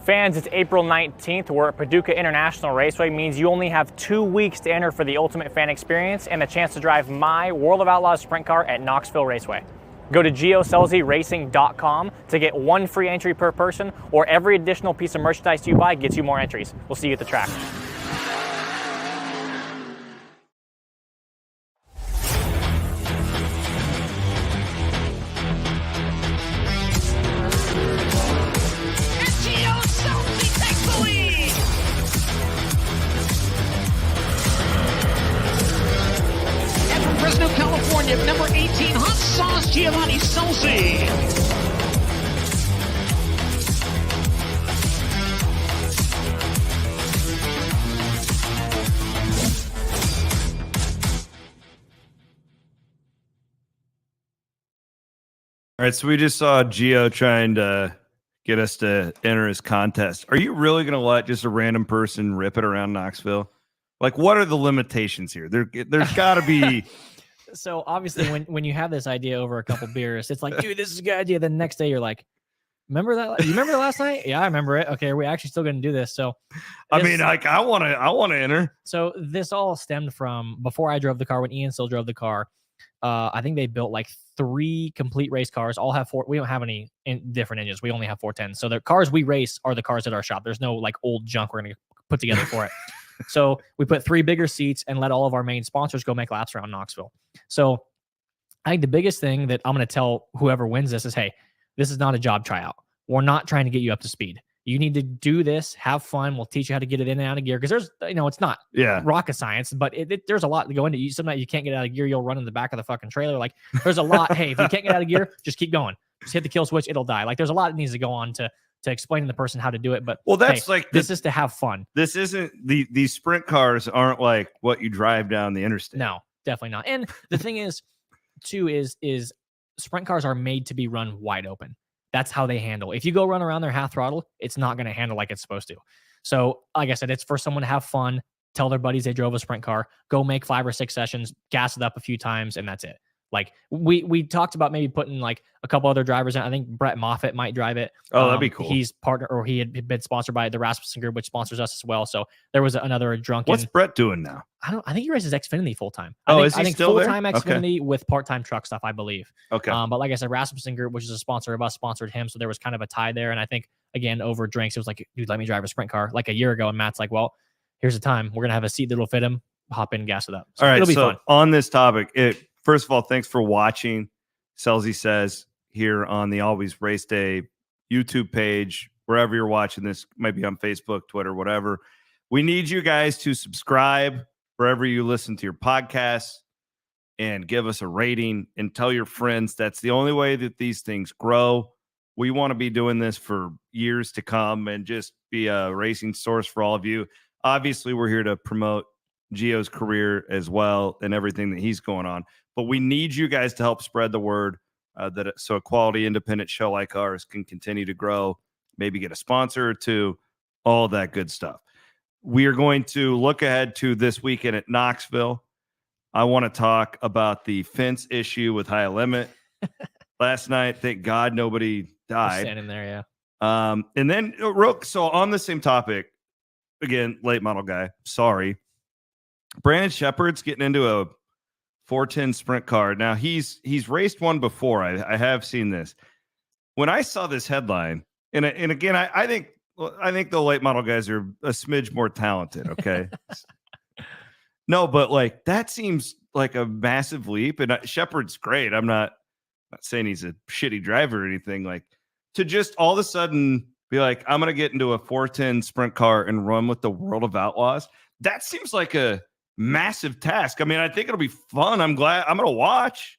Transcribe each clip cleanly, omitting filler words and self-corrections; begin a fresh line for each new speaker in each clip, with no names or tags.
Fans, it's April 19th. We're at Paducah International Raceway. Means you only have 2 weeks to enter for the ultimate fan experience and the chance to drive my World of Outlaws sprint car at Knoxville Raceway. Go to GioScelziRacing.com to get 1 free entry per person, or every additional piece of merchandise you buy gets you more entries. We'll see you at the track.
California, number 18, Hot Sauce Giovanni Scelzi.
All right, so we just saw Gio trying to get us to enter his contest. Are you really going to let just a random person rip it around Knoxville? Like, what are the limitations here? There's got to be...
So obviously when you have this idea over a couple beers, it's like, dude, this is a good idea. The next day you're like, remember that? You remember last night? Yeah, I remember it. Okay, we're actually still going to do this. So
I mean, like, I want to enter.
So this all stemmed from before I drove the car, when Ian still drove the car. I think they built like 3 complete race cars. All have 4. We don't have any different engines. We only have 410s. So the cars we race are the cars at our shop. There's no like old junk we're going to put together for it. So we put 3 bigger seats and let all of our main sponsors go make laps around Knoxville. So I think the biggest thing that I'm going to tell whoever wins this is, hey, this is not a job tryout. We're not trying to get you up to speed. You need to do this, have fun. We'll teach you how to get it in and out of gear. Because there's, it's not rocket science, but there's a lot to go into. Sometimes you can't get out of gear. You'll run in the back of the fucking trailer. Like, there's a lot. Hey, if you can't get out of gear, just keep going. Just hit the kill switch. It'll die. Like, there's a lot that needs to go on to explain to the person how to do it. But
that's
this is to have fun.
This isn't these sprint cars aren't like what you drive down the interstate.
No, definitely not. And the thing is, too, is sprint cars are made to be run wide open. That's how they handle. If you go run around their half throttle, it's not going to handle like it's supposed to. So, like I said, it's for someone to have fun, tell their buddies they drove a sprint car, go make 5 or 6 sessions, gas it up a few times, and that's it. Like, we talked about maybe putting like a couple other drivers in. I think Brett Moffitt might drive it.
Oh, that'd be cool.
He's he had been sponsored by the Rasmussen Group, which sponsors us as well. So there was another drunken.
What's Brett doing now?
I think he races Xfinity full time.
Is he still there?
Full time Xfinity with part time truck stuff, I believe.
Okay.
But like I said, Rasmussen Group, which is a sponsor of us, sponsored him. So there was kind of a tie there. And I think again over drinks, it was like, dude, let me drive a sprint car like a year ago. And Matt's like, well, here's the time. We're gonna have a seat that'll fit him. Hop in, gas it up. So
all right.
It'll be fun.
On this topic, first of all, thanks for watching. Scelzi Says here on the Always Race Day YouTube page, wherever you're watching this, might be on Facebook, Twitter, whatever. We need you guys to subscribe wherever you listen to your podcasts and give us a rating and tell your friends. That's the only way that these things grow. We want to be doing this for years to come and just be a racing source for all of you. Obviously, we're here to promote Gio's career as well and everything that he's going on. But we need you guys to help spread the word so a quality independent show like ours can continue to grow, maybe get a sponsor or 2, all that good stuff. We are going to look ahead to this weekend at Knoxville. I want to talk about the fence issue with High Limit. Last night, thank God nobody died.
Standing there, yeah.
And then, so on the same topic, again, late model guy, sorry. Brandon Sheppard's getting into a 410 sprint car. Now he's raced one before. I have seen this. When I saw this headline, and again, I think the late model guys are a smidge more talented. Okay. No, but like that seems like a massive leap. And Sheppard's great. I'm not saying he's a shitty driver or anything. Like to just all of a sudden be like, I'm going to get into a 410 sprint car and run with the World of Outlaws. That seems like a massive task. I mean, I think it'll be fun. I'm glad I'm going to watch.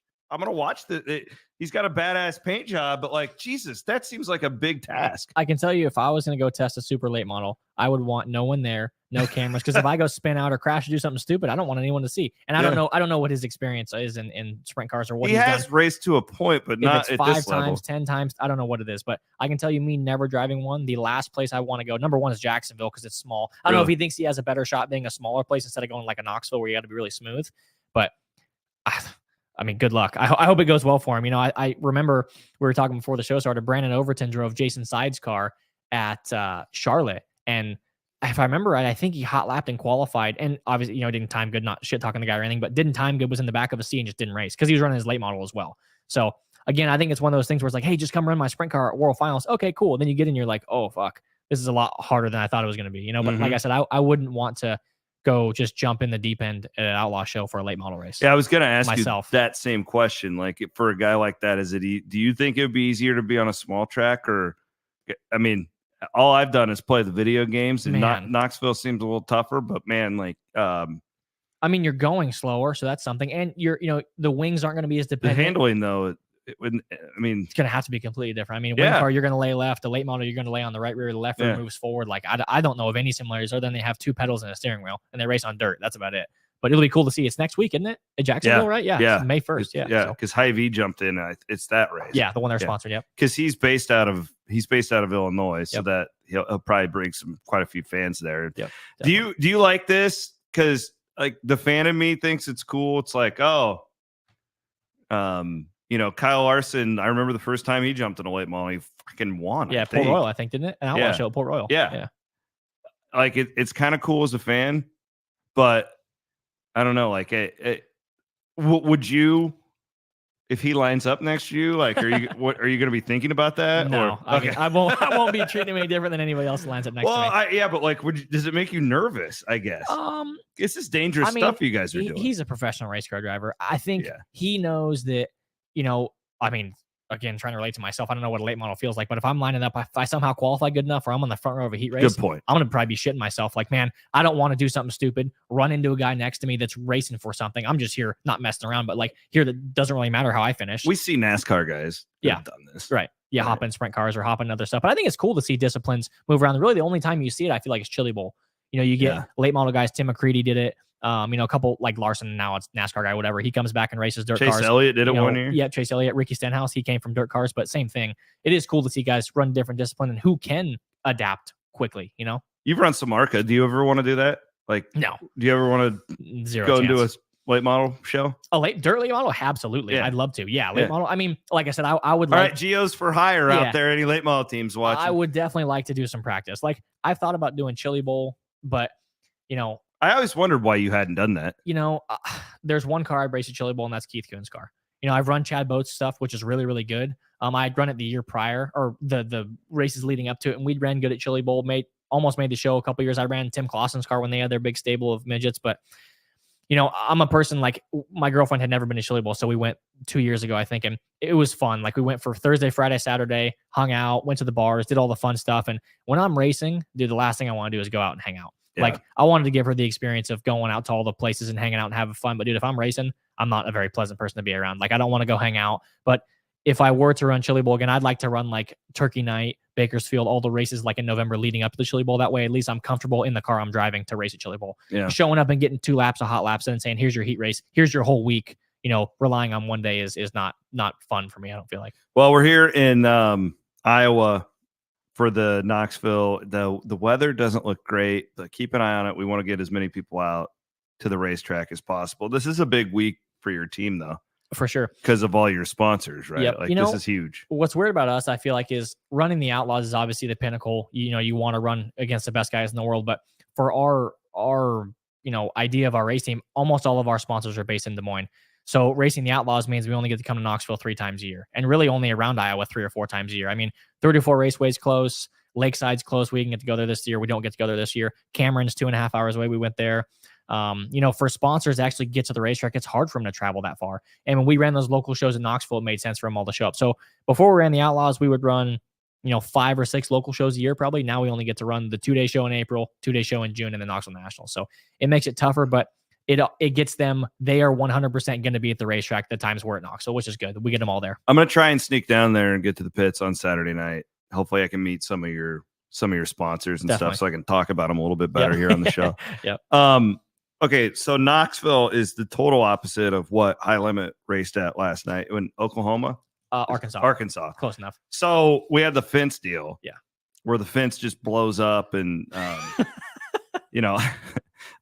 He's got a badass paint job, but like, Jesus, that seems like a big task.
I can tell you, if I was going to go test a super late model, I would want no one there, no cameras. Because if I go spin out or crash or do something stupid, I don't want anyone to see. And I don't know what his experience is in sprint cars or what
he has done. Raced to a point, but not
at 5 times, 10 times. I don't know what it is, but I can tell you, me never driving one. The last place I want to go, number 1 is Jacksonville because it's small. I don't know if he thinks he has a better shot being a smaller place instead of going like a Knoxville where you got to be really smooth. But I mean, good luck. I hope it goes well for him. I remember we were talking before the show started. Brandon Overton drove Jason Sides' car at Charlotte, and if I remember right, I think he hot lapped and qualified, and obviously, didn't time good, not shit talking the guy or anything, but didn't time good, was in the back of a C and just didn't race because he was running his late model as well. So again, I think it's one of those things where it's like, hey, just come run my sprint car at World Finals. Okay, cool. Then you get in, you're like, oh fuck, this is a lot harder than I thought it was going to be. But like I said, I wouldn't want to go just jump in the deep end at an Outlaw show for a late model race.
Yeah, I was going to ask
myself
you that same question. Like, for a guy like that, do you think it would be easier to be on a small track? Or, I mean, all I've done is play the video games, and Knoxville seems a little tougher, but man, like,
I mean, you're going slower, so that's something. And the wings aren't going to be as dependent.
The handling, though, it's
going to have to be completely different. I mean, wing car, you're going to lay left. The late model, you're going to lay on the right rear. The left rear moves forward. Like, I don't know of any similarities other than they have 2 pedals and a steering wheel, and they race on dirt. That's about it. But it'll be cool to see. It's next week, isn't it? At Jacksonville, right? Yeah. May 1st.
Yeah. Because Hy-Vee jumped in. It's that race.
Yeah, the one they're sponsored. Yep.
Because he's based out of Illinois, so that he'll probably bring quite a few fans there.
Yep.
Do you like this? Because like the fan in me thinks it's cool. It's like, Kyle Larson. I remember the first time he jumped in a late model, he fucking won.
Yeah, Port Royal, I think, didn't it? An Outlaw show at Port Royal.
Yeah. Like it's kind of cool as a fan, but I don't know. Like, would you, if he lines up next to you, like, are you going to be thinking about that?
No,
okay.
I won't be treating him any different than anybody else that lines up next to me.
But like, does it make you nervous? I guess. It's just dangerous stuff you guys are doing.
He's a professional race car driver. I think he knows that. I mean, again, trying to relate to myself, I don't know what a late model feels like, but if I'm lining up, if I somehow qualify good enough, or I'm on the front row of a heat race,
good point.
I'm going to probably be shitting myself. Like, man, I don't want to do something stupid, run into a guy next to me that's racing for something. I'm just here, not messing around, but like here, that doesn't really matter how I finish.
We see NASCAR guys that have done this.
Right. Yeah. Hop in sprint cars or hop in other stuff. But I think it's cool to see disciplines move around. Really, the only time you see it, I feel like, is Chili Bowl. You get late model guys. Tim McCready did it. A couple like Larson, now it's NASCAR guy, whatever. He comes back and races dirt cars.
Chase Elliott did it 1 year.
Yeah, Chase Elliott, Ricky Stenhouse, he came from dirt cars, but same thing. It is cool to see guys run different discipline and who can adapt quickly.
You've run some ARCA. Do you ever want to do that? Like, no. Do you ever want to go into a late model show?
A dirt late model? Absolutely. Yeah. I'd love to. Yeah, late model. I mean, like I said, I would.
All right, Geo's for hire out there. Any late model teams watching?
I would definitely like to do some practice. Like, I've thought about doing Chili Bowl, but
I always wondered why you hadn't done that.
There's one car I've raced at Chili Bowl, and that's Keith Kuhn's car. I've run Chad Boat's stuff, which is really, really good. I'd run it the year prior, or the races leading up to it, and we'd ran good at Chili Bowl. Almost made the show a couple years. I ran Tim Clausen's car when they had their big stable of midgets, but I'm a person, like, my girlfriend had never been to Chili Bowl, so we went 2 years ago, I think, and it was fun. Like, we went for Thursday, Friday, Saturday, hung out, went to the bars, did all the fun stuff. And when I'm racing, dude, the last thing I want to do is go out and hang out. Yeah. Like, I wanted to give her the experience of going out to all the places and hanging out and having fun. But dude, if I'm racing, I'm not a very pleasant person to be around. Like, I don't want to go hang out. But if I were to run Chili Bowl again, I'd like to run like Turkey Night, Bakersfield, all the races like in November leading up to the Chili Bowl. That way, at least I'm comfortable in the car I'm driving to race at Chili Bowl. Yeah. Showing up and getting 2 laps of hot laps and then saying, here's your heat race, here's your whole week, relying on one day is not fun for me, I don't feel like.
Well, we're here in Iowa for the Knoxville. The weather doesn't look great, but keep an eye on it. We want to get as many people out to the racetrack as possible. This is a big week for your team, though.
For sure.
Because of all your sponsors, right?
Yep.
Like, this is huge.
What's weird about us, I feel like, is running the Outlaws is obviously the pinnacle. You want to run against the best guys in the world. But for our idea of our race team, almost all of our sponsors are based in Des Moines. So racing the Outlaws means we only get to come to Knoxville 3 times a year, and really only around Iowa 3 or 4 times a year. I mean, 34 Raceway's close. Lakeside's close. We didn't get to go there this year. We don't get to go there this year. Cameron's 2.5 hours away. We went there. For sponsors to actually get to the racetrack, it's hard for them to travel that far. And when we ran those local shows in Knoxville, it made sense for them all to show up. So before we ran the Outlaws, we would run, 5 or 6 local shows a year probably. Now we only get to run the 2-day show in April, 2-day show in June, and the Knoxville Nationals. So it makes it tougher, but it gets them. They are 100% going to be at the racetrack the times we're at Knoxville, which is good. We get them all there.
I'm going to try and sneak down there and get to the pits on Saturday night. Hopefully I can meet some of your sponsors and stuff, so I can talk about them a little bit better here on the show.
Yep.
Okay, so Knoxville is the total opposite of what High Limit raced at last night in Oklahoma.
Arkansas. Close enough.
So we had the fence deal.
Yeah.
Where the fence just blows up and,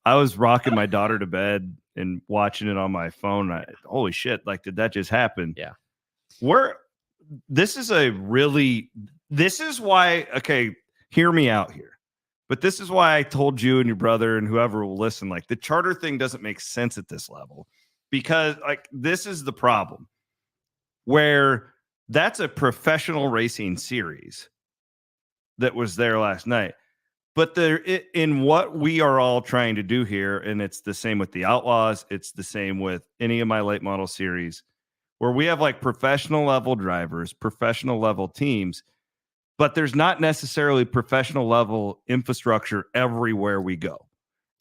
I was rocking my daughter to bed and watching it on my phone. Holy shit. Like, did that just happen?
Yeah.
This is why, okay, hear me out here. But this is why I told you and your brother and whoever will listen, like the charter thing doesn't make sense at this level, because like this is the problem where that's a professional racing series that was there last night. But in what we are all trying to do here, and it's the same with the Outlaws, it's the same with any of my late model series, where we have like professional level drivers, professional level teams, but there's not necessarily professional level infrastructure everywhere we go.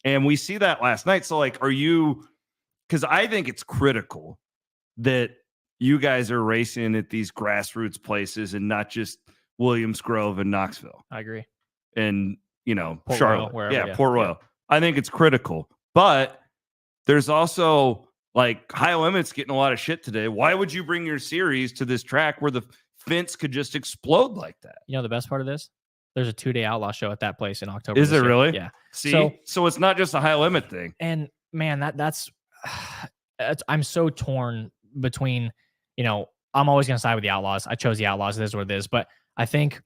And we see that last night. So like, because I think it's critical that you guys are racing at these grassroots places and not just Williams Grove and Knoxville.
I agree.
And,
Port
Charlotte.
Royal, wherever,
Port Royal. I think it's critical. But there's also like high limits getting a lot of shit today. Why would you bring your series to this track where the fence could just explode like that?
The best part of this? There's a 2-day Outlaw show at that place in October.
Is it really?
Yeah.
See, so it's not just a high limit thing.
And man, that's I'm so torn between, I'm always going to side with the Outlaws. I chose the Outlaws. It is what it is. But I think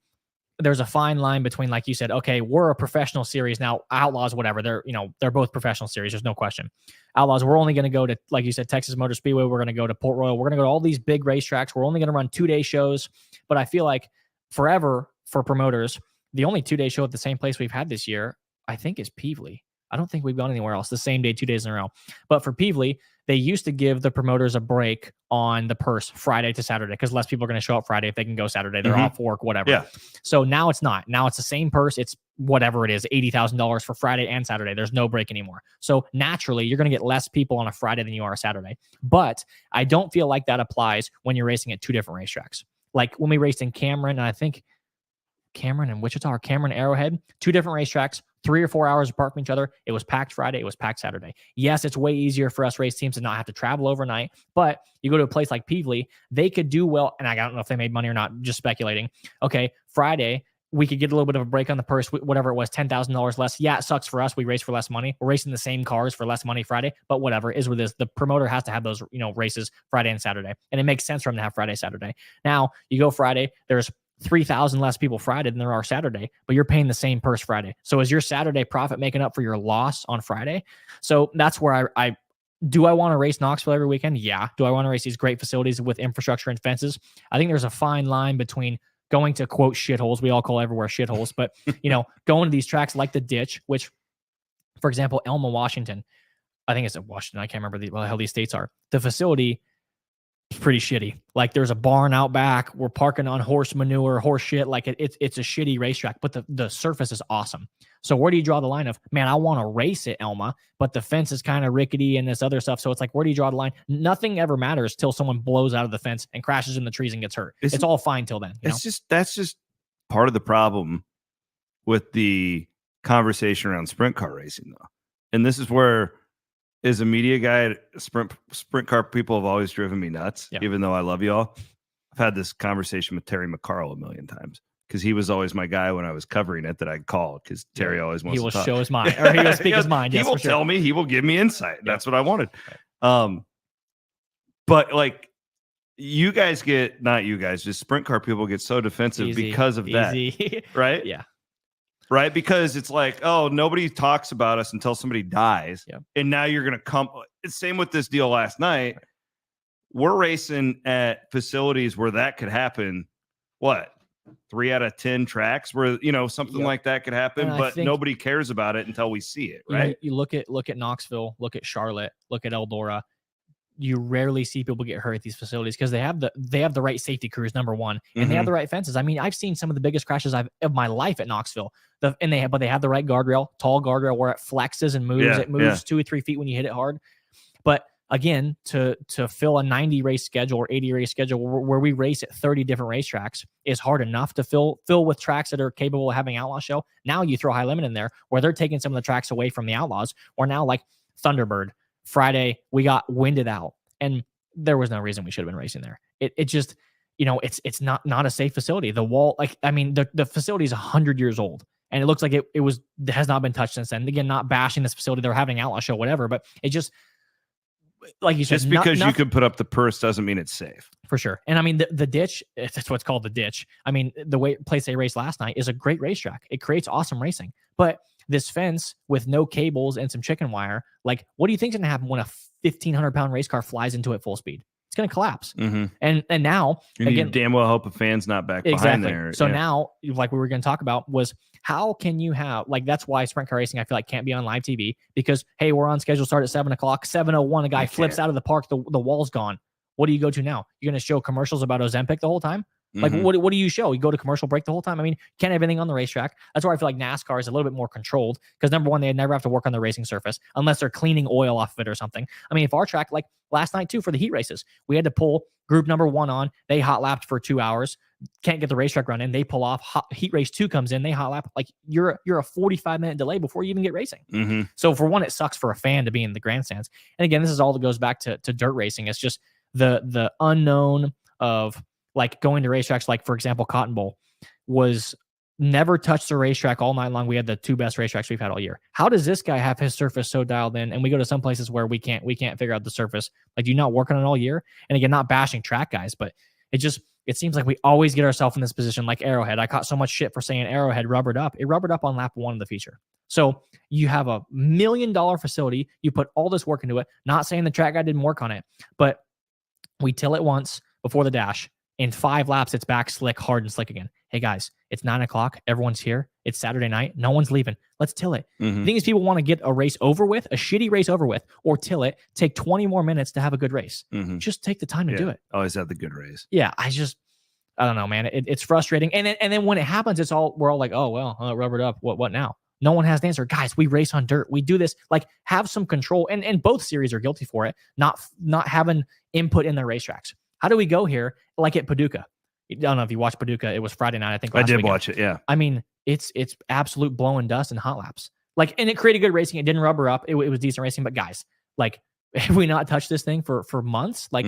there's a fine line between, like you said, okay, we're a professional series now. Outlaws, whatever, they're both professional series. There's no question. Outlaws, we're only going to go to, like you said, Texas Motor Speedway. We're going to go to Port Royal. We're going to go to all these big racetracks. We're only going to run 2-day shows. But I feel like forever for promoters, the only 2-day show at the same place we've had this year, I think, is Peevely. I don't think we've gone anywhere else the same day, 2 days in a row. But for Peevely, they used to give the promoters a break on the purse Friday to Saturday because less people are going to show up Friday if they can go Saturday. They're off work, whatever. Yeah. So now it's not. Now it's the same purse. It's whatever it is, $80,000 for Friday and Saturday. There's no break anymore. So naturally, you're going to get less people on a Friday than you are a Saturday. But I don't feel like that applies when you're racing at 2 different racetracks. Like when we raced in Cameron, and I think Cameron and Wichita, or Cameron Arrowhead, 2 different racetracks, 3 or 4 hours apart from each other. It was packed Friday. It was packed Saturday. Yes, it's way easier for us race teams to not have to travel overnight, but you go to a place like Peevely, they could do well. And I don't know if they made money or not, just speculating. Okay, Friday, we could get a little bit of a break on the purse, whatever it was, $10,000 less. Yeah, it sucks for us. We race for less money. We're racing the same cars for less money Friday, but whatever is with this. The promoter has to have those, races Friday and Saturday. And it makes sense for them to have Friday, Saturday. Now you go Friday, there's 3,000 less people Friday than there are Saturday, but you're paying the same purse Friday. So is your Saturday profit making up for your loss on Friday? So that's where I do I want to race Knoxville every weekend? Yeah. Do I want to race these great facilities with infrastructure and fences? I think there's a fine line between going to quote shitholes. We all call everywhere shitholes, but going to these tracks like the Ditch, which, for example, Elma, Washington, I think it's in Washington. I can't remember what the hell these states are. The facility, pretty shitty. Like there's a barn out back. We're parking on horse manure, horse shit. Like it's a shitty racetrack, but the surface is awesome. So where do you draw the line of, man, I want to race at Elma, but the fence is kind of rickety and this other stuff. So it's like, where do you draw the line? Nothing ever matters till someone blows out of the fence and crashes in the trees and gets hurt. It's all fine till then.
That's just part of the problem with the conversation around sprint car racing though. And this is where, as a media guy, sprint car people have always driven me nuts, even though I love y'all. I've had this conversation with Terry McCarl a million times because he was always my guy when I was covering it that I'd call because Terry always wants to talk.
He will show his mind, or he will speak his mind.
He will tell me, he will give me insight. That's what I wanted. Right. But like you guys get, not you guys, just sprint car people get so defensive because of that. Right?
Yeah.
Right? Because it's like, oh, nobody talks about us until somebody dies.
Yep.
And now you're going to come. It's same with this deal last night. Right. We're racing at facilities where that could happen. What? 3 out of 10 tracks where, something like that could happen, but nobody cares about it until we see it. Right.
You look at Knoxville, look at Charlotte, look at Eldora. You rarely see people get hurt at these facilities because they have the right safety crews, number one, and they have the right fences. I mean, I've seen some of the biggest crashes of my life at Knoxville. But they have the right guardrail, tall guardrail where it flexes and moves. It moves 2 or 3 feet when you hit it hard. But again, to fill a 90 race schedule or 80 race schedule where we race at 30 different racetracks is hard enough to fill with tracks that are capable of having Outlaw show. Now you throw High Limit in there where they're taking some of the tracks away from the Outlaws, or now like Thunderbird. Friday, we got winded out, and there was no reason we should have been racing there. It just, it's not a safe facility. The wall, the facility is 100 years old, and it looks like it has not been touched since then. Again, not bashing this facility. They're having an Outlaw show, whatever, but it just, like you said,
Just because you could put up the purse doesn't mean it's safe.
For sure. And I mean, the ditch, that's what's called the ditch. I mean, the place they raced last night is a great racetrack. It creates awesome racing. But this fence with no cables and some chicken wire, like, what do you think's going to happen when a 1,500-pound race car flies into it full speed? It's going to collapse. And now,
again, you damn well hope a fan's not back behind there.
So now, like we were going to talk about, was how can you have, like, that's why sprint car racing, I feel like, can't be on live TV, because, hey, we're on schedule, start at 7 o'clock, 7:01, a guy flips out of the park, the wall's gone. What do you go to now? You're going to show commercials about Ozempic the whole time? Like, what do you show? You go to commercial break the whole time? I mean, you can't have anything on the racetrack. That's where I feel like NASCAR is a little bit more controlled, because number one, they never have to work on the racing surface unless they're cleaning oil off of it or something. I mean, if our track, like last night too, for the heat races, we had to pull group number 1 on. They hot lapped for 2 hours. Can't get the racetrack run in. They pull off. Heat race 2 comes in. They hot lap. Like, you're a 45-minute delay before you even get racing. So for one, it sucks for a fan to be in the grandstands. And again, this is all that goes back to dirt racing. It's just the unknown of, like, going to racetracks, like, for example, Cotton Bowl was never touched the racetrack all night long. We had the 2 best racetracks we've had all year. How does this guy have his surface so dialed in? And we go to some places where we can't figure out the surface. Like, do you not work on it all year? And again, not bashing track guys, but it seems like we always get ourselves in this position, like Arrowhead. I caught so much shit for saying Arrowhead rubbered up. It rubbered up on lap 1 of the feature. So you have a $1 million facility. You put all this work into it. Not saying the track guy didn't work on it, but we till it once before the dash. In 5 laps, it's back slick, hard and slick again. Hey guys, it's 9 o'clock. Everyone's here. It's Saturday night. No one's leaving. Let's till it. The thing is, people want to get a race over with, a shitty race over with, or till it, take 20 more minutes to have a good race. Just take the time to do it.
Always have the good race.
Yeah, I don't know, man. It's frustrating. And then when it happens, we're all like, oh, well, it rubbered up. What now? No one has the answer. Guys, we race on dirt. We do this. Like, have some control. And both series are guilty for it, not having input in their racetracks. How do we go here, like at Paducah? I don't know if you watched Paducah. It was Friday night, I think.
I did watch it, yeah.
I mean, it's absolute blowing dust and hot laps. Like, and it created good racing. It didn't rubber up. It was decent racing. But guys, like, have we not touched this thing for months? Like,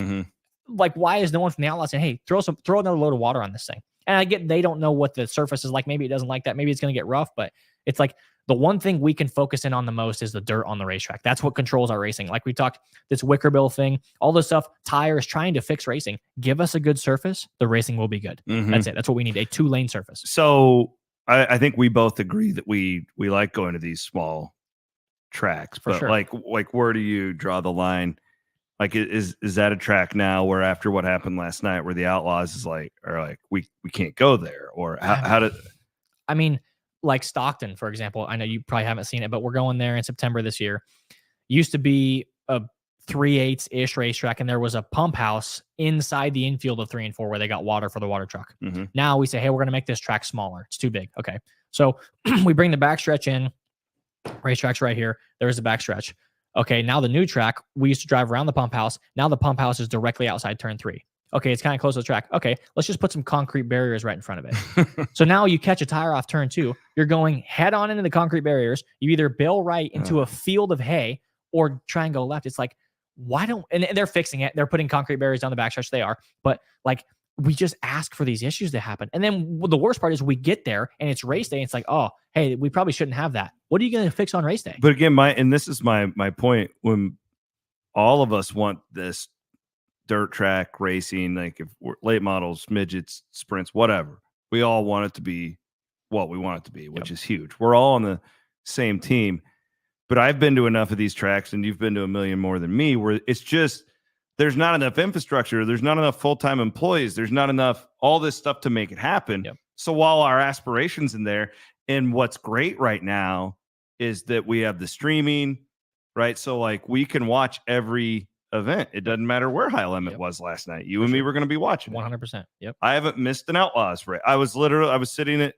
like, why is no one from the Outlaws saying, hey, throw another load of water on this thing? And I get they don't know what the surface is like. Maybe it doesn't like that. Maybe it's going to get rough. But it's like, the one thing we can focus in on the most is the dirt on the racetrack. That's what controls our racing. Like we talked, this Wickerbill thing, all this stuff, tires, trying to fix racing. Give us a good surface, the racing will be good. That's it. That's what we need, a 2-lane surface.
So I think we both agree that we like going to these small tracks. But
sure.
like where do you draw the line? Like, is that a track now where, after what happened last night, where the Outlaws is like, we can't go there? Or how did...
I mean, like Stockton, for example, I know you probably haven't seen it, but we're going there in September this year. Used to be a 3/8-ish racetrack, and there was a pump house inside the infield of 3 and 4 where they got water for the water truck. Now we say, hey, we're going to make this track smaller. It's too big. Okay. So we bring the backstretch in. Racetrack's right here. There's the backstretch. Okay. Now the new track, we used to drive around the pump house. Now the pump house is directly outside turn 3. Okay, it's kind of close to the track. Okay, let's just put some concrete barriers right in front of it. So now you catch a tire off turn 2. You're going head on into the concrete barriers. You either bail right into a field of hay or try and go left. It's like, why don't... And they're fixing it. They're putting concrete barriers down the backstretch. They are. But, like, we just ask for these issues to happen. And then the worst part is we get there and it's race day. And it's like, oh, hey, we probably shouldn't have that. What are you going to fix on race day?
But again, this is my point. When all of us want this dirt track racing, like if we're late models, midgets, sprints, whatever, we all want it to be what we want it to be, which is huge. We're all on the same team. But I've been to enough of these tracks, and you've been to a million more than me, where it's just, there's not enough infrastructure. There's not enough full-time employees. There's not enough, all this stuff to make it happen. So while our aspirations in there, and what's great right now is that we have the streaming, right? So like, we can watch every event. It doesn't matter where High Limit was last night. You and me were going to be watching
100%. Yep.
I haven't missed an Outlaws race. I was sitting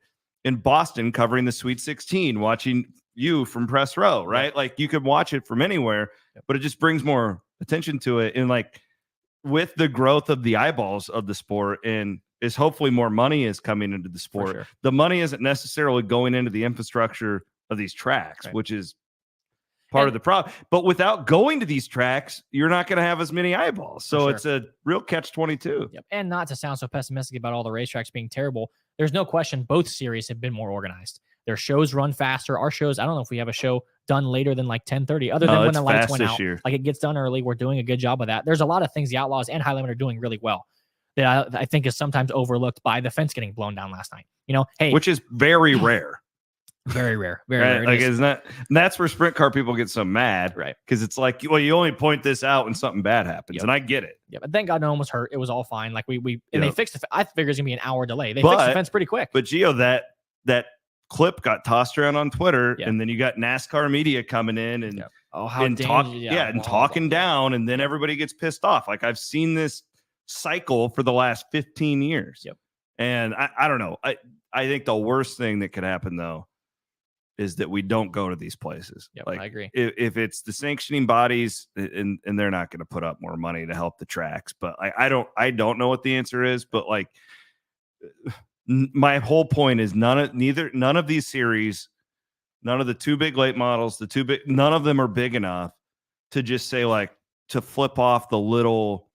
in Boston covering the Sweet 16, watching you from press row, right? Like, you could watch it from anywhere, but it just brings more attention to it. And like, with the growth of the eyeballs of the sport, and is hopefully more money is coming into the sport. The money isn't necessarily going into the infrastructure of these tracks, which is part of the problem. But without going to these tracks, you're not going to have as many eyeballs. So it's a real catch-22.
And not to sound so pessimistic about all the racetracks being terrible, there's no question both series have been more organized. Their shows run faster. Our shows, I don't know if we have a show done later than like 10:30, other than when
it's
the lights
fast
went
this
out.
year.
Like it gets done early. We're doing a good job of that. There's a lot of things the Outlaws and High Limit are doing really well that I think is sometimes overlooked by the fence getting blown down last night. Hey,
which is very rare.
very rare, very
Right?
rare.
Like it's not. And that's where sprint car people get so mad,
Right.
Because it's like, well, you only point this out when something bad happens, and I get it.
Yeah, but thank God no one was hurt. It was all fine. Like we and
Yep.
they fixed it. I figured it's gonna be an hour delay. They fixed the fence pretty quick.
But Gio, that clip got tossed around on Twitter,
Yeah.
and then you got NASCAR media coming in and talking down, and then everybody gets pissed off. Like I've seen this cycle for the last 15 years.
Yep.
And I don't know. I think the worst thing that could happen though is that we don't go to these places.
Yep,
like
I agree.
If it's the sanctioning bodies and they're not going to put up more money to help the tracks, but I don't know what the answer is, but like my whole point is none of these series, none of the two big late models, none of them are big enough to just say like to flip off the little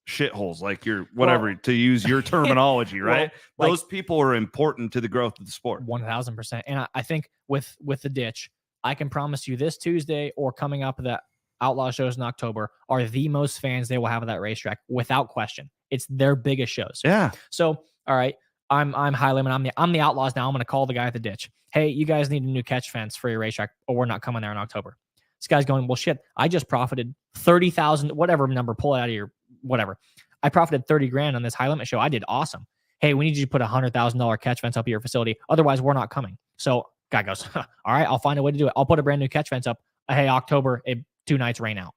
shitholes, like to use your terminology, right?
Well,
those people are important to the growth of the sport.
1000%. And I think with the ditch, I can promise you this Tuesday or coming up the Outlaw shows in October are the most fans they will have at that racetrack without question. It's their biggest shows.
Yeah.
So, all right, I'm High Limit. I'm the Outlaws now. I'm going to call the guy at the ditch. Hey, you guys need a new catch fence for your racetrack, or we're not coming there in October. This guy's going, well, shit, I just profited 30,000, whatever number, pull it out of your whatever. I profited 30 grand on this High Limit show. I did awesome. Hey, we need you to put $100,000 catch fence up at your facility. Otherwise, we're not coming. So guy goes, all right, I'll find a way to do it. I'll put a brand new catch fence up. Hey, October, 2 nights rain out.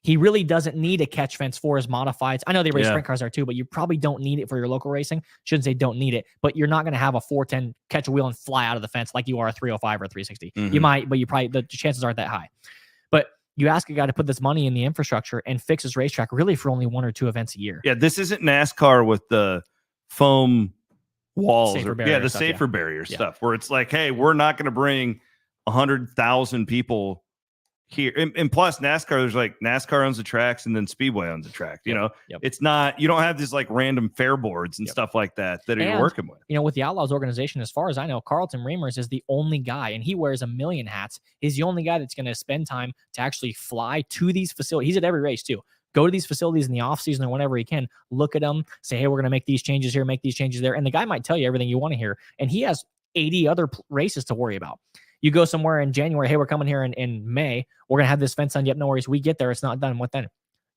He really doesn't need a catch fence for his modifieds. I know they race sprint cars there too, but you probably don't need it for your local racing. Shouldn't say don't need it, but you're not going to have a 410 catch a wheel and fly out of the fence like you are a 305 or a 360.
Mm-hmm.
You might, but you probably, the chances aren't that high. But you ask a guy to put this money in the infrastructure and fix his racetrack really for only 1 or 2 events a year.
Yeah, this isn't NASCAR with the foam walls
Safer
or
barrier
the
stuff,
safer barrier stuff where it's like, hey, we're not going to bring 100,000 people here. And plus NASCAR, there's like NASCAR owns the tracks and then Speedway owns the track. You know, it's not, you don't have these like random fair boards and stuff like that you're working with.
With the Outlaws organization, as far as I know, Carlton Reimers is the only guy, and he wears a million hats. He's the only guy that's going to spend time to actually fly to these facilities. He's at every race too. Go to these facilities in the off season or whenever he can, look at them, say, hey, we're going to make these changes here, make these changes there. And the guy might tell you everything you want to hear. And he has 80 other races to worry about. You go somewhere in January, hey, we're coming here in May. We're going to have this fence on. Yep, no worries. We get there. It's not done. What then?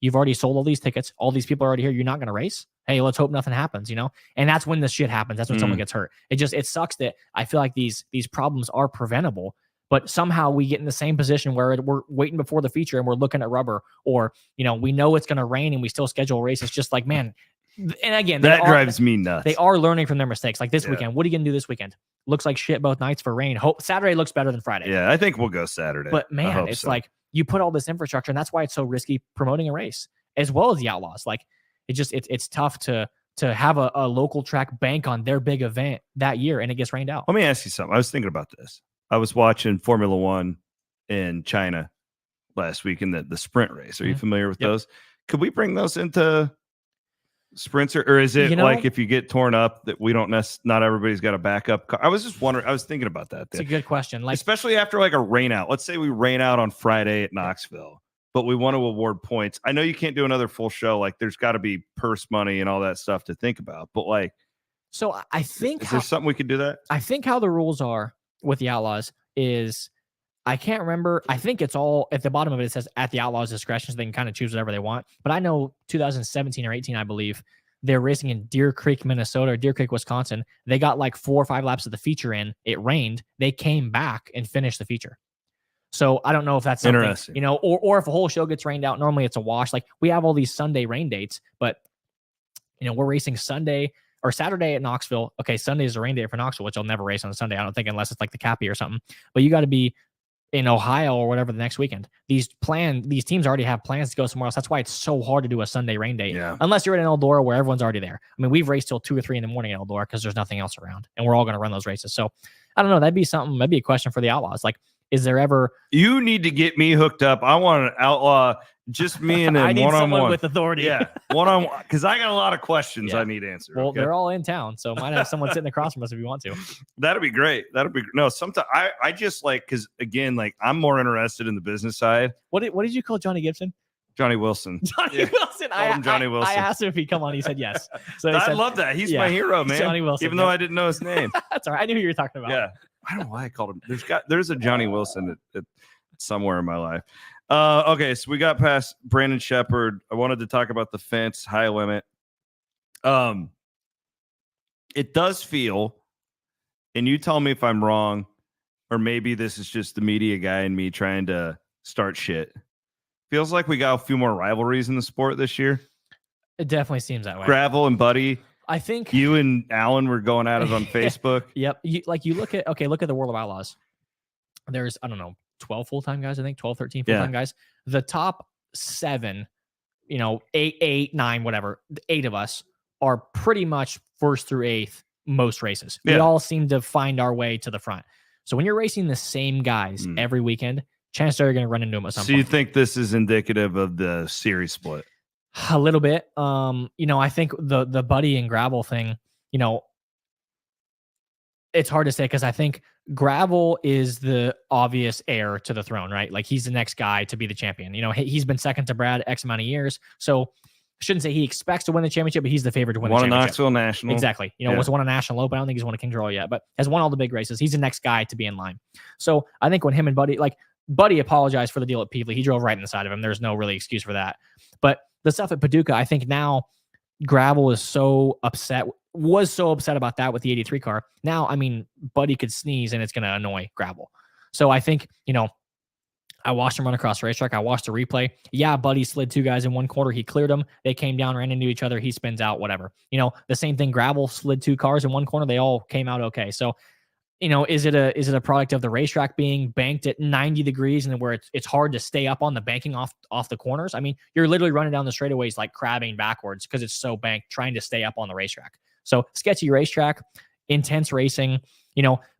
You've already sold all these tickets. All these people are already here. You're not going to race? Hey, let's hope nothing happens, And that's when the shit happens. That's when someone gets hurt. It sucks that I feel like these problems are preventable, but somehow we get in the same position where we're waiting before the feature and we're looking at rubber, or, we know it's going to rain and we still schedule races. Just like, man. And again,
that drives me nuts.
They are learning from their mistakes. Like this weekend, what are you going to do this weekend? Looks like shit both nights for rain. Hope Saturday looks better than Friday.
Yeah, I think we'll go Saturday.
But man, it's like you put all this infrastructure, and that's why it's so risky promoting a race as well as the Outlaws. Like it's tough to have a local track bank on their big event that year, and it gets rained out.
Let me ask you something. I was thinking about this. I was watching Formula One in China last week in the sprint race. Are you familiar with those? Could we bring those into sprints, or is it like if you get torn up that we don't not everybody's got a backup car? I was just wondering. I was thinking about that.
It's a good question. Like,
especially after like a rain out. Let's say we rain out on Friday at Knoxville, but we want to award points. I know you can't do another full show. Like there's got to be purse money and all that stuff to think about. But like,
so I think
is there something we could do that?
I think how the rules are with the Outlaws is, I can't remember. I think it's all at the bottom of it. It says at the Outlaws' discretion, so they can kind of choose whatever they want. But I know 2017 or 18, I believe, they're racing in Deer Creek, Minnesota, or Deer Creek, Wisconsin. They got like 4 or 5 laps of the feature in. It rained. They came back and finished the feature. So I don't know if that's something,
interesting,
or if a whole show gets rained out. Normally it's a wash. Like we have all these Sunday rain dates, but we're racing Sunday or Saturday at Knoxville. Okay, Sunday is a rain day for Knoxville, which I'll never race on a Sunday, I don't think, unless it's like the Cappy or something. But you got to be in Ohio or whatever the next weekend. These teams already have plans to go somewhere else. That's why it's so hard to do a Sunday rain date.
Yeah.
Unless you're in Eldora where everyone's already there. I mean, we've raced till 2 or 3 in the morning at Eldora because there's nothing else around, and we're all going to run those races. So I don't know. That'd be something. That'd be a question for the Outlaws. Like, is there ever?
You need to get me hooked up. I want an outlaw, just me and
I
him
need someone
one-on-one
with authority.
Yeah, one-on-one, because I got a lot of questions I need answered.
Well,
okay?
they're all in town, so might have someone sitting across from us if you want to.
That'd be great. No, sometimes I just like, because again, like I'm more interested in the business side.
What did you call Johnny Gibson?
Johnny Wilson.
Johnny Wilson.
Johnny Wilson.
I asked him if he'd come on. He said yes. So
I love that. He's my hero, man.
Johnny Wilson.
Even though I didn't know his name.
That's all right. I knew who you were talking about.
Yeah. I don't know why I called him. There's a Johnny Wilson at somewhere in my life. Okay, so we got past Brandon Sheppard. I wanted to talk about the fence high limit. It does feel, and you tell me if I'm wrong, or maybe this is just the media guy and me trying to start shit. Feels like we got a few more rivalries in the sport this year.
It definitely seems that way.
Gravel and Buddy.
I think
you and Alan were going at it on Facebook.
Yep. You look at the World of Outlaws. There's, I don't know, 12 full-time guys, I think 12, 13 full-time guys. The top 7, 8, 9, whatever, 8 of us are pretty much 1st through 8th most races. We all seem to find our way to the front. So when you're racing the same guys every weekend, chances are you're going to run into them at some point.
So you think this is indicative of the series split?
A little bit. I think the Buddy and Gravel thing, it's hard to say because I think Gravel is the obvious heir to the throne, right? Like he's the next guy to be the champion. He's been second to Brad X amount of years. So I shouldn't say he expects to win the championship, but he's the favorite to win the championship.
Won a Knoxville National.
Exactly. Was won a national open. I don't think he's won a King's Royal yet, but has won all the big races. He's the next guy to be in line. So I think when him and Buddy apologized for the deal at Peevely, he drove right in the side of him. There's no really excuse for that. But the stuff at Paducah, I think now Gravel was so upset about that with the 83 car. Now, I mean, Buddy could sneeze and it's going to annoy Gravel. So I think, I watched him run across the racetrack. I watched the replay. Yeah, Buddy slid 2 guys in one corner. He cleared them. They came down, ran into each other. He spins out, whatever. The same thing. Gravel slid 2 cars in one corner. They all came out okay. So, is it a product of the racetrack being banked at 90 degrees and where it's hard to stay up on the banking off the corners? I mean, you're literally running down the straightaways like crabbing backwards because it's so banked, trying to stay up on the racetrack. So sketchy racetrack, intense racing,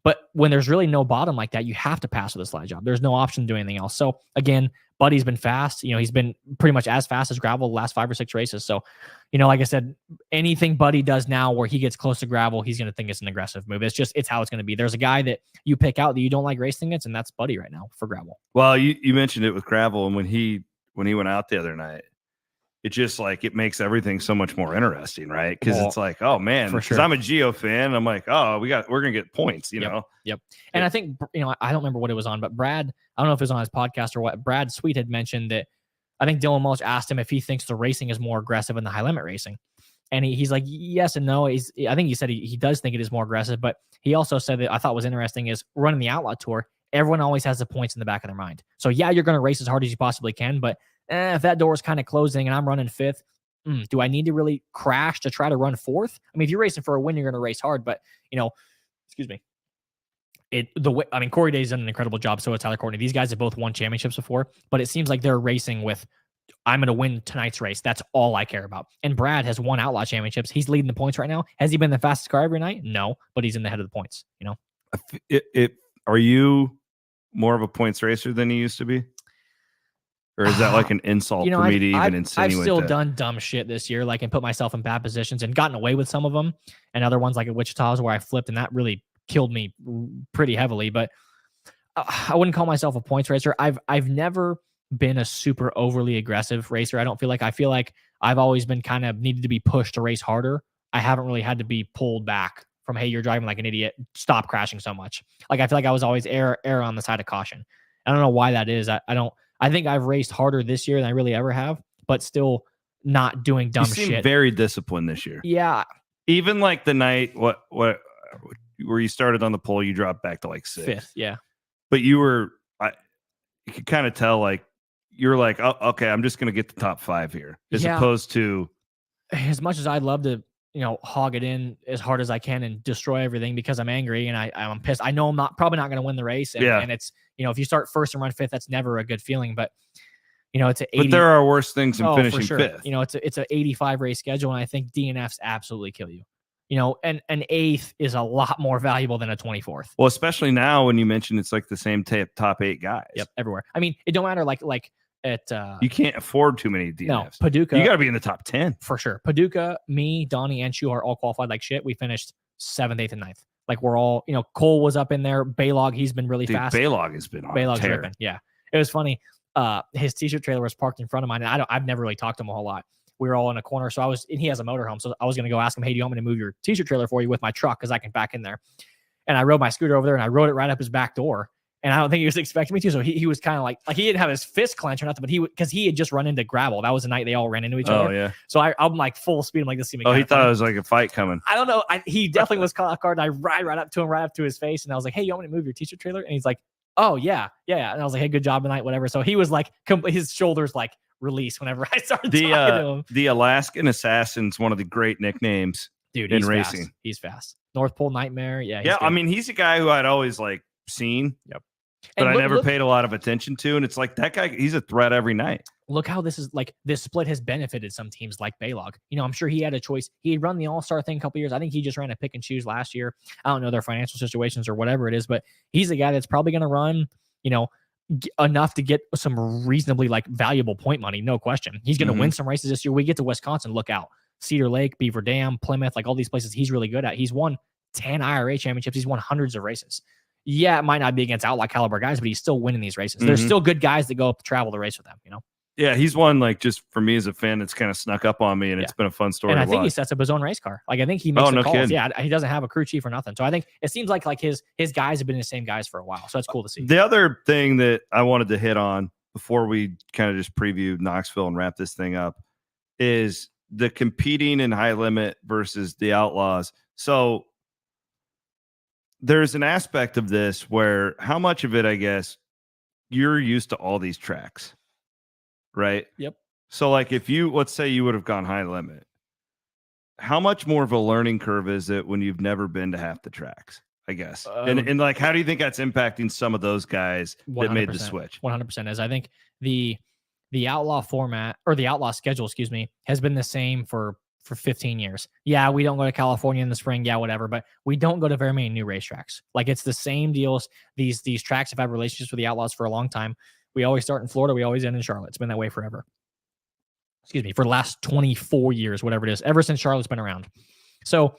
but when there's really no bottom like that, you have to pass with a slide job. There's no option to do anything else. So again, Buddy's been fast. He's been pretty much as fast as Gravel the last 5 or 6 races. So, like I said, anything Buddy does now where he gets close to Gravel, he's going to think it's an aggressive move. It's how it's going to be. There's a guy that you pick out that you don't like racing against, and that's Buddy right now for Gravel.
Well, you mentioned it with Gravel, and when he went out the other night, it just it makes everything so much more interesting, right? Because it's like, oh man, because I'm a Geo fan, I'm like, oh, we're gonna get points,
Yep. And I think I don't remember what it was on, but Brad, I don't know if it was on his podcast or what. Brad Sweet had mentioned that I think Dylan Mulch asked him if he thinks the racing is more aggressive in the high limit racing, and he's like, yes and no. I think he said he does think it is more aggressive, but he also said that I thought was interesting is running the Outlaw Tour. Everyone always has the points in the back of their mind. So yeah, you're going to race as hard as you possibly can, but if that door is kind of closing and I'm running 5th, do I need to really crash to try to run 4th? I mean, if you're racing for a win, you're going to race hard, but excuse me. Corey Day's done an incredible job. So has Tyler Courtney. These guys have both won championships before, but it seems like they're racing with, I'm going to win tonight's race. That's all I care about. And Brad has won Outlaw championships. He's leading the points right now. Has he been the fastest car every night? No, but he's in the head of the points.
Are you more of a points racer than you used to be? Or is that like an insult for me to even insinuate?
I've still done dumb shit this year, and put myself in bad positions and gotten away with some of them. And other ones like at Wichita's where I flipped and that really killed me pretty heavily. But I wouldn't call myself a points racer. I've never been a super overly aggressive racer. I feel like I've always been kind of needed to be pushed to race harder. I haven't really had to be pulled back from, hey, you're driving like an idiot, stop crashing so much. I feel like I was always err on the side of caution. I don't know why that is. I think I've raced harder this year than I really ever have, but still not doing dumb shit.
You seem very disciplined this year.
Yeah.
Even like the night where you started on the pole, you dropped back to like 6th.
5th, yeah.
But you could kind of tell you're like, oh, okay, I'm just going to get the top 5 here, as opposed to.
As much as I'd love to, hog it in as hard as I can and destroy everything because I'm angry and I'm pissed. I know I'm probably not going to win the race. And it's, if you start 1st and run 5th, that's never a good feeling. But, it's an 80.
But there are worse things than finishing
for sure.
5th.
It's an 85 race schedule. And I think DNFs absolutely kill you. and an 8th is a lot more valuable than a 24th.
Well, especially now when you mentioned it's like the same top 8 guys.
Yep, everywhere. I mean, it don't matter like at
you can't afford too many DNFs.
No, Paducah.
You got to be in the top 10
for sure. Paducah, me, Donnie, and Schuhart all qualified like shit. We finished 7th, 8th, and 9th. Like we're all, Cole was up in there. Baylog, he's been really fast.
Baylog has been on
Baylog's
tear.
ripping. Yeah, it was funny. His t-shirt trailer was parked in front of mine, and I've never really talked to him a whole lot. We were all in a corner, and he has a motorhome, so I was gonna go ask him, hey, do you want me to move your t-shirt trailer for you with my truck because I can back in there? And I rode my scooter over there, and I rode it right up his back door. And I don't think he was expecting me to, so he was kind of like he didn't have his fist clenched or nothing, but because he had just run into gravel. That was the night they all ran into each other.
Oh yeah.
So I'm like full speed. I'm like, this.
Oh, he thought it was like a fight coming.
I don't know. He definitely was caught off guard. And I ride right up to him, right up to his face, and I was like, hey, you want me to move your t-shirt trailer? And he's like, oh yeah. And I was like, hey, good job tonight, whatever. So he was like, his shoulders like released whenever I started talking to him.
The Alaskan Assassin's one of the great nicknames,
dude.
In
He's
racing.
Fast. He's fast. North Pole Nightmare. Yeah.
Yeah. I mean, he's a guy who I'd always like seen.
Yep.
But I never paid a lot of attention to. And it's like that guy, he's a threat every night.
Look how this split has benefited some teams like Baylog. I'm sure he had a choice. He had run the All-Star thing a couple years. I think he just ran a pick and choose last year. I don't know their financial situations or whatever it is, but he's a guy that's probably going to run, enough to get some reasonably valuable point money. No question. He's going to win some races this year. We get to Wisconsin, look out. Cedar Lake, Beaver Dam, Plymouth, all these places he's really good at. He's won 10 IRA championships. He's won hundreds of races. Yeah, it might not be against outlaw caliber guys, but he's still winning these races. There's still good guys that go up to travel the race with them,
Yeah, he's one just for me as a fan that's kind of snuck up on me, and it's been a fun story.
And I
to
think
watch.
he sets up his own race car. I think he makes the calls.
Kidding.
Yeah, he doesn't have a crew chief or nothing. So I think it seems like his guys have been the same guys for a while. So it's cool to see.
The other thing that I wanted to hit on before we kind of just preview Knoxville and wrap this thing up is the competing in high limit versus the Outlaws. So there's an aspect of this where how much of it, I guess, you're used to all these tracks, right?
Yep.
So if let's say you would have gone high limit, how much more of a learning curve is it when you've never been to half the tracks, I guess? And how do you think that's impacting some of those guys that made the switch?
100% is. I think the Outlaw format or the Outlaw schedule, has been the same for 15 years. Yeah, we don't go to California in the spring. Yeah, whatever. But we don't go to very many new racetracks. It's the same deals. These tracks have had relationships with the Outlaws for a long time. We always start in Florida. We always end in Charlotte. It's been that way forever. For the last 24 years, whatever it is, ever since Charlotte's been around. So,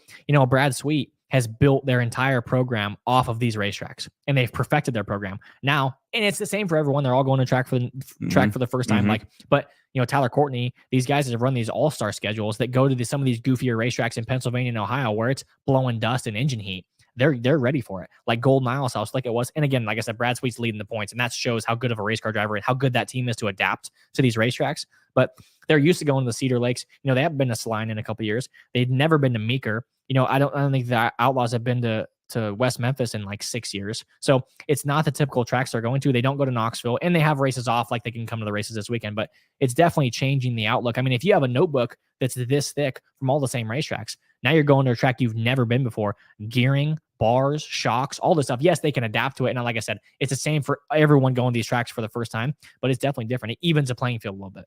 Brad Sweet has built their entire program off of these racetracks, and they've perfected their program now. And it's the same for everyone. They're all going to track for the first time. But Tyler Courtney, these guys have run these all-star schedules that go to some of these goofier racetracks in Pennsylvania and Ohio where it's blowing dust and engine heat. They're ready for it. Like Golden Isles House, like it was. And again, like I said, Brad Sweet's leading the points, and that shows how good of a race car driver and how good that team is to adapt to these racetracks. But they're used to going to the Cedar Lakes. They haven't been to Saline in a couple of years. They've never been to Meeker. I don't think the Outlaws have been to West Memphis in 6 years. So it's not the typical tracks they're going to. They don't go to Knoxville, and they have races off. They can come to the races this weekend, but it's definitely changing the outlook. I mean, if you have a notebook that's this thick from all the same racetracks, now you're going to a track you've never been before. Gearing, bars, shocks, all this stuff. Yes, they can adapt to it. And like I said, it's the same for everyone going these tracks for the first time, but it's definitely different. It evens the playing field a little bit.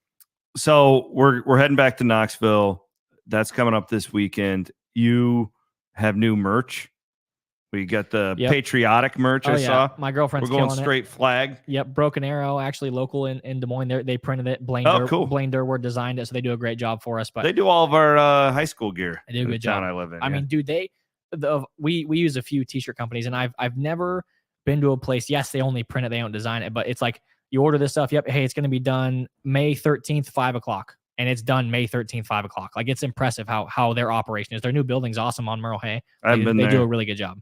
So we're heading back to Knoxville. That's coming up this weekend. You have new merch. We got the patriotic merch. I saw.
My girlfriend's
We're going
killing
straight flag.
Yep. Broken Arrow, actually local in Des Moines. They printed it. Blaine Durward designed it, so they do a great job for us. But
they do all of our high school gear.
They do a good job.
I live in.
I mean, dude, we use a few t-shirt companies, and I've never been to a place. Yes, they only print it, they don't design it, but it's like you order this stuff. Yep. Hey, it's going to be done May 13th, 5:00. And it's done May 13th, 5:00. It's impressive how their operation is. Their new building's awesome on Merle Hay. They do a really good job.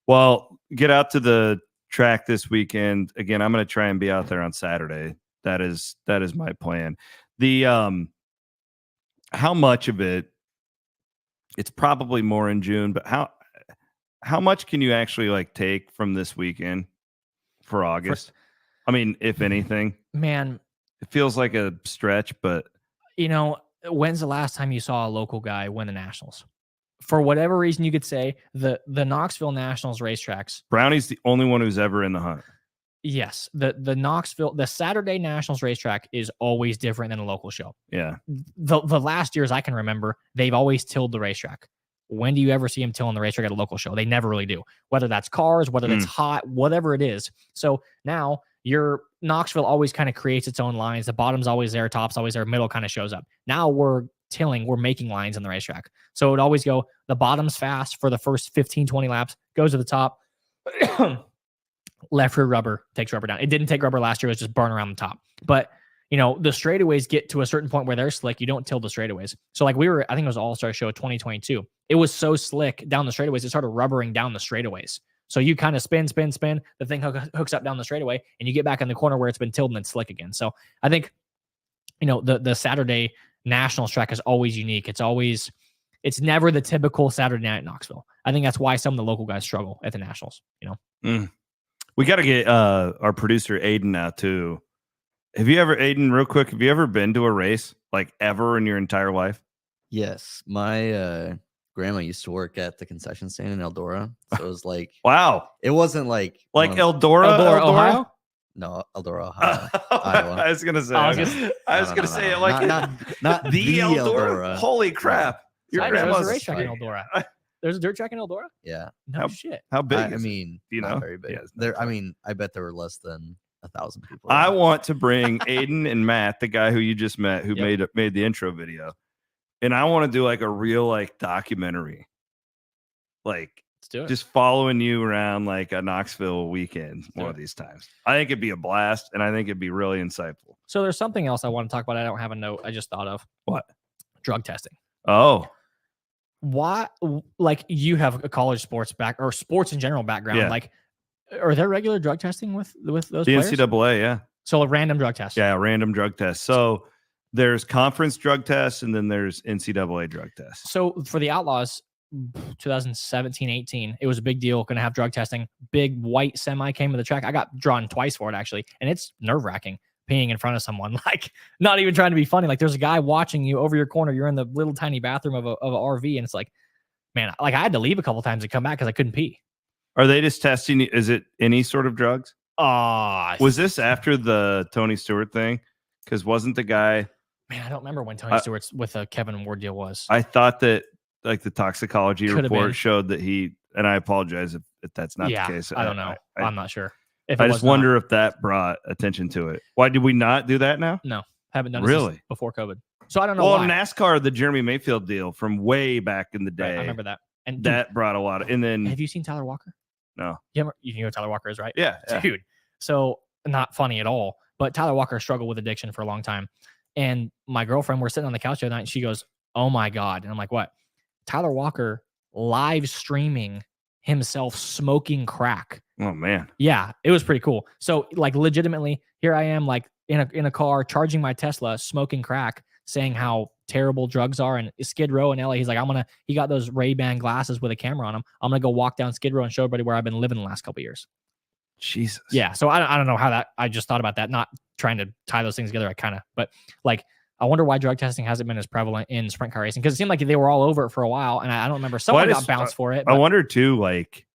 Well, get out to the track this weekend. Again, I'm going to try and be out there on Saturday. That is my plan. The how much of it? It's probably more in June, but how much can you actually take from this weekend for August? I mean, if anything, man, it feels like a stretch, but
when's the last time you saw a local guy win the Nationals? For whatever reason, you could say the Knoxville Nationals racetracks.
Brownie's the only one who's ever in the hunt.
Yes, the Saturday Nationals racetrack is always different than a local show.
Yeah.
The last years I can remember, they've always tilled the racetrack. when do you ever see them tilling the racetrack at a local show? They never really do. Whether that's cars, whether it's hot, whatever it is. So now your Knoxville always kind of creates its own lines. The bottom's always there, top's always there, middle kind of shows up. Now we're making lines in the racetrack. So it would always go, the bottom's fast for the first 15, 20 laps, goes to the top. Left rear rubber takes rubber down. It didn't take rubber last year. It was just burn around the top. But, the straightaways get to a certain point where they're slick. You don't tilt the straightaways. So like I think it was All-Star Show 2022. It was so slick down the straightaways. It started rubbering down the straightaways. So you kind of spin. The thing hooks up down the straightaway, and you get back in the corner where it's been tilted and it's slick again. So I think, the Saturday Nationals track is always unique. It's never the typical Saturday night at Knoxville. I think that's why some of the local guys struggle at the Nationals.
We got to get our producer Aiden out too. Aiden, real quick, have you ever been to a race like ever in your entire life?
Yes, my grandma used to work at the concession stand in Eldora, so it was like
wow.
It wasn't like
Eldora,
Ohio.
No, Eldora, Ohio, Iowa.
I was gonna say,
not the Eldora.
Holy crap! Your grandma's
a racetrack in Eldora. There's a dirt track in Eldora.
Yeah.
No shit.
How big?
I mean, not very big. Yeah, I bet there were less than 1,000 people.
I want to bring Aiden and Matt, the guy who you just met, who made the intro video, and I want to do like a real documentary, let's do it. Just following you around like a Knoxville weekend one of these times. I think it'd be a blast, and I think it'd be really insightful.
So there's something else I want to talk about. I don't have a note. I just thought of
what?
Drug testing.
Oh.
Why? Like you have a college sports or sports in general background.
Yeah.
Like, are there regular drug testing with those
the
players?
NCAA? Yeah.
So a random drug test.
Yeah, random drug test. So there's conference drug tests, and then there's NCAA drug tests.
So for the Outlaws, 2017-18, it was a big deal. Going to have drug testing. Big white semi came to the track. I got drawn twice for it actually, and it's nerve wracking. Peeing in front of someone, like not even trying to be funny. Like there's a guy watching you over your corner. You're in the little tiny bathroom of an RV, and it's like, man, like I had to leave a couple times to come back because I couldn't pee.
Are they just testing? Is it any sort of drugs? Was this after the Tony Stewart thing? Because wasn't the guy?
Man, I don't remember when Tony Stewart's with a Kevin Ward deal was.
I thought that like the toxicology report showed that he. And I apologize if that's not the case.
I don't know. I'm not sure.
I just wonder if that brought attention to it. Why did we not do that now?
No, haven't done it
really
since before COVID. So I don't know.
Well,
why.
NASCAR, the Jeremy Mayfield deal from way back in the day.
Right, I remember that. And
that brought a lot of. And then,
have you seen Tyler Walker?
No.
You know who Tyler Walker is, right?
Yeah,
dude. So not funny at all. But Tyler Walker struggled with addiction for a long time. And my girlfriend, we're sitting on the couch the other night, and she goes, "Oh my God!" And I'm like, "What?" Tyler Walker live streaming himself smoking crack.
Oh man.
Yeah, it was pretty cool. So like legitimately, here I am like in a car charging my Tesla, smoking crack, saying how terrible drugs are. And Skid Row in LA, he's like, he got those Ray-Ban glasses with a camera on them. I'm gonna go walk down Skid Row and show everybody where I've been living the last couple of years.
Jesus.
Yeah. So I don't know how I just thought about that, not trying to tie those things together. But like, I wonder why drug testing hasn't been as prevalent in sprint car racing, because it seemed like they were all over it for a while, and I don't remember. Someone got bounced for it.
I wonder too, like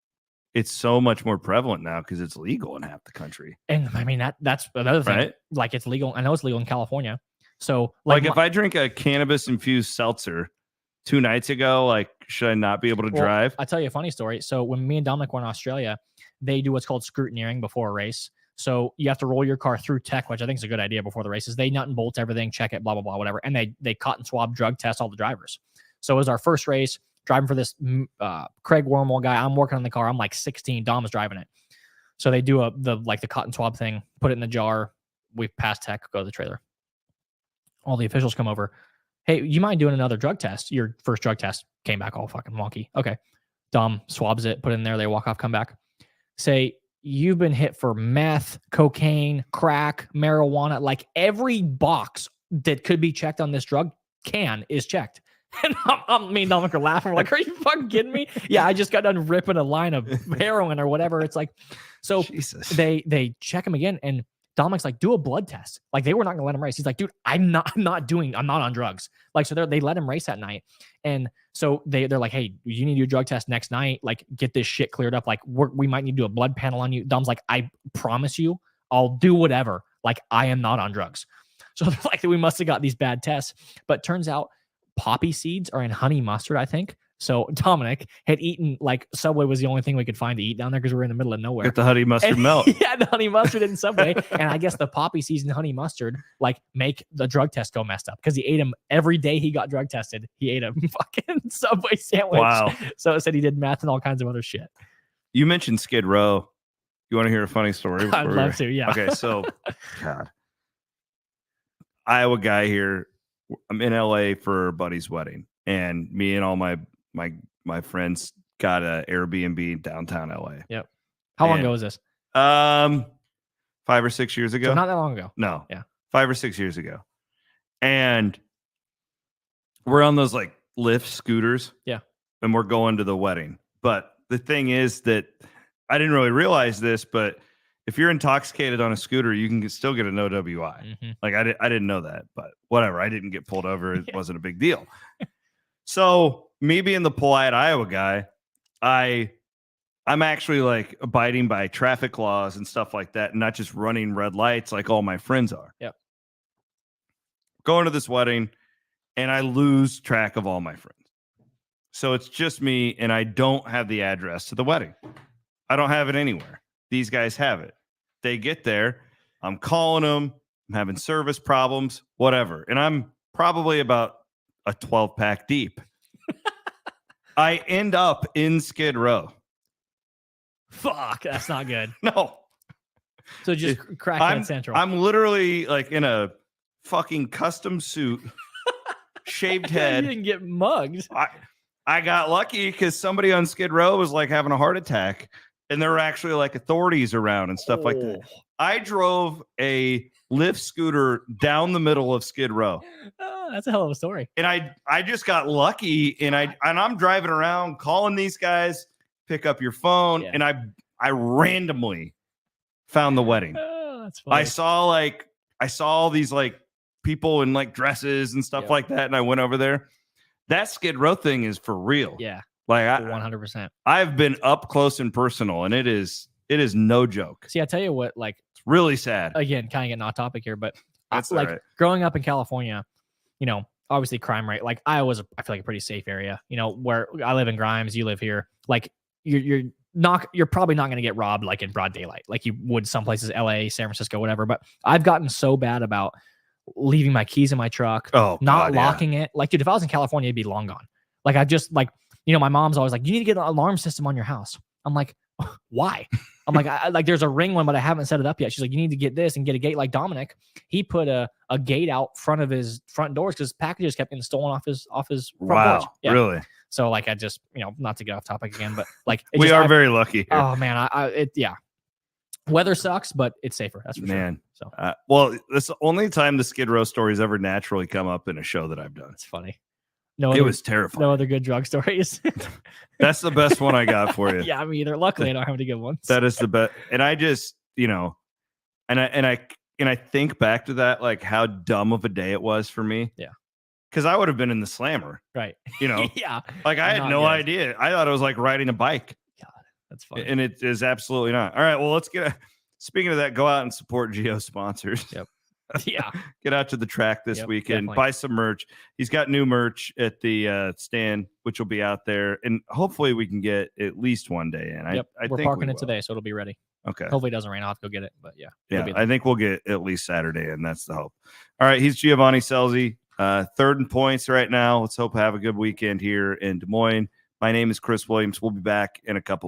it's so much more prevalent now because it's legal in half the country.
And I mean that's another thing.
Right?
Like it's legal. I know it's legal in California. So
like if I drink a cannabis infused seltzer 2 nights ago, like should I not be able to drive?
I'll tell you a funny story. So when me and Dominic were in Australia, they do what's called scrutineering before a race. So you have to roll your car through tech, which I think is a good idea before the races. They nut and bolt everything, check it, blah, blah, blah, whatever. And they cotton swab drug test all the drivers. So it was our first race, driving for this Craig Wormwell guy. I'm working on the car. I'm like 16. Dom's driving it. So they do the cotton swab thing, put it in the jar. We pass tech, go to the trailer. All the officials come over. Hey, you mind doing another drug test? Your first drug test came back all fucking wonky. Okay. Dom swabs it, put it in there. They walk off, come back. Say, you've been hit for meth, cocaine, crack, marijuana. Like every box that could be checked on this drug can is checked. And me and Dominic are laughing. We're like, are you fucking kidding me? Yeah, I just got done ripping a line of heroin or whatever. It's like, so
Jesus.
They check him again, and Dominic's like, do a blood test. Like they were not gonna let him race. He's like, dude, I'm not on drugs. Like, so they let him race that night. And so they're like, hey, you need to do a drug test next night. Like, get this shit cleared up. Like, we might need to do a blood panel on you. Dom's like, I promise you, I'll do whatever. Like, I am not on drugs. So they're like, we must have got these bad tests. But turns out poppy seeds are in honey mustard, I think. So Dominic had eaten, like, Subway was the only thing we could find to eat down there because we were in the middle of nowhere.
Get the honey mustard
And
melt.
he had the honey mustard in Subway. And I guess the poppy season honey mustard, like, make the drug test go messed up because he ate them every day he got drug tested. He ate a fucking Subway sandwich.
Wow.
So it said he did meth and all kinds of other shit.
You mentioned Skid Row. You want to hear a funny story?
I'd love to, yeah.
Okay, so God, Iowa guy here. I'm in LA for a buddy's wedding, and me and all my friends got a Airbnb in downtown LA.
Yep. How long
And,
ago was this?
5 or 6 years ago.
So not that long ago.
No.
Yeah.
5 or 6 years ago. And we're on those like Lyft scooters.
Yeah.
And we're going to the wedding. But the thing is that I didn't really realize this, but if you're intoxicated on a scooter, you can still get a no WI.
Mm-hmm.
Like I didn't know that, but whatever. I didn't get pulled over. It wasn't a big deal. So me being the polite Iowa guy, I'm actually like abiding by traffic laws and stuff like that, and not just running red lights like all my friends are.
Yep.
Going to this wedding, and I lose track of all my friends. So it's just me, and I don't have the address to the wedding. I don't have it anywhere. These guys have it. They get there. I'm calling them. I'm having service problems, whatever. And I'm probably about a 12-pack deep. I end up in Skid Row.
Fuck, that's not good.
No.
So just Crackhead Central.
I'm literally like in a fucking custom suit, shaved
You
head.
didn't get mugged.
I got lucky because somebody on Skid Row was like having a heart attack, and there were actually like authorities around and stuff like that. I drove a Lyft scooter down the middle of Skid Row.
Oh, that's a hell of a story.
And I just got lucky, and I'm driving around calling these guys, pick up your phone,
Yeah.
and I randomly found the wedding.
Oh, that's funny.
I saw all these like people in like dresses and stuff
Yep.
like that, and I went over there. That Skid Row thing is for real.
Yeah,
Like
100%.
I've been up close and personal, and it is no joke.
See, I tell you what, like,
It's really sad.
again, kind of getting off topic here, but
That's
like
all right.
growing up in California, you know, obviously crime rate, like Iowa's, I feel like a pretty safe area. You know, where I live in Grimes, you live here. Like you're probably not going to get robbed like in broad daylight, like you would some places, LA, San Francisco, whatever. But I've gotten so bad about leaving my keys in my truck,
Oh,
not
God, yeah.
locking it. Like, dude, if I was in California, it'd be long gone. Like, I just like, you know, my mom's always like, you need to get an alarm system on your house. I'm like, why? I'm like, like there's a ring one, but I haven't set it up yet. She's like, you need to get this and get a gate. Like Dominic, he put a gate out front of his front doors because packages kept getting stolen off his front
Wow,
porch. Yeah.
really?
So like, I just, you know, not to get off topic again, but like,
We are very lucky here.
Oh man, yeah. Weather sucks, but it's safer. That's for
Man.
sure. So
Well, that's the only time the Skid Row stories ever naturally come up in a show that I've done.
it's funny. No,
It
other,
was terrifying.
no other good drug stories.
That's the best one I got for you.
Yeah, me either. Luckily, I don't have any good ones.
That is the best. And I just, you know, and I think back to that, like how dumb of a day it was for me.
Yeah.
Because I would have been in the slammer,
Right.
you know,
Yeah.
like I had
Not
no
good.
idea. I thought it was like riding a bike,
That's funny.
and it is absolutely not. All right. Well, speaking of that, go out and support Geo sponsors.
Yep. Yeah.
Get out to the track this
Yep,
weekend,
definitely.
buy some merch. He's got new merch at the stand, which will be out there, and hopefully we can get at least one day in.
Yep.
I
We're
think
parking
we
it
will.
today, so it'll be ready.
Okay.
Hopefully it doesn't rain. I'll have to go get it. But yeah. it'll
Yeah,
be
I
there.
think we'll get at least Saturday, and that's the hope. All right, he's Giovanni Scelzi, third in points right now. Let's hope have a good weekend here in Des Moines. My name is Chris Williams. We'll be back in a couple.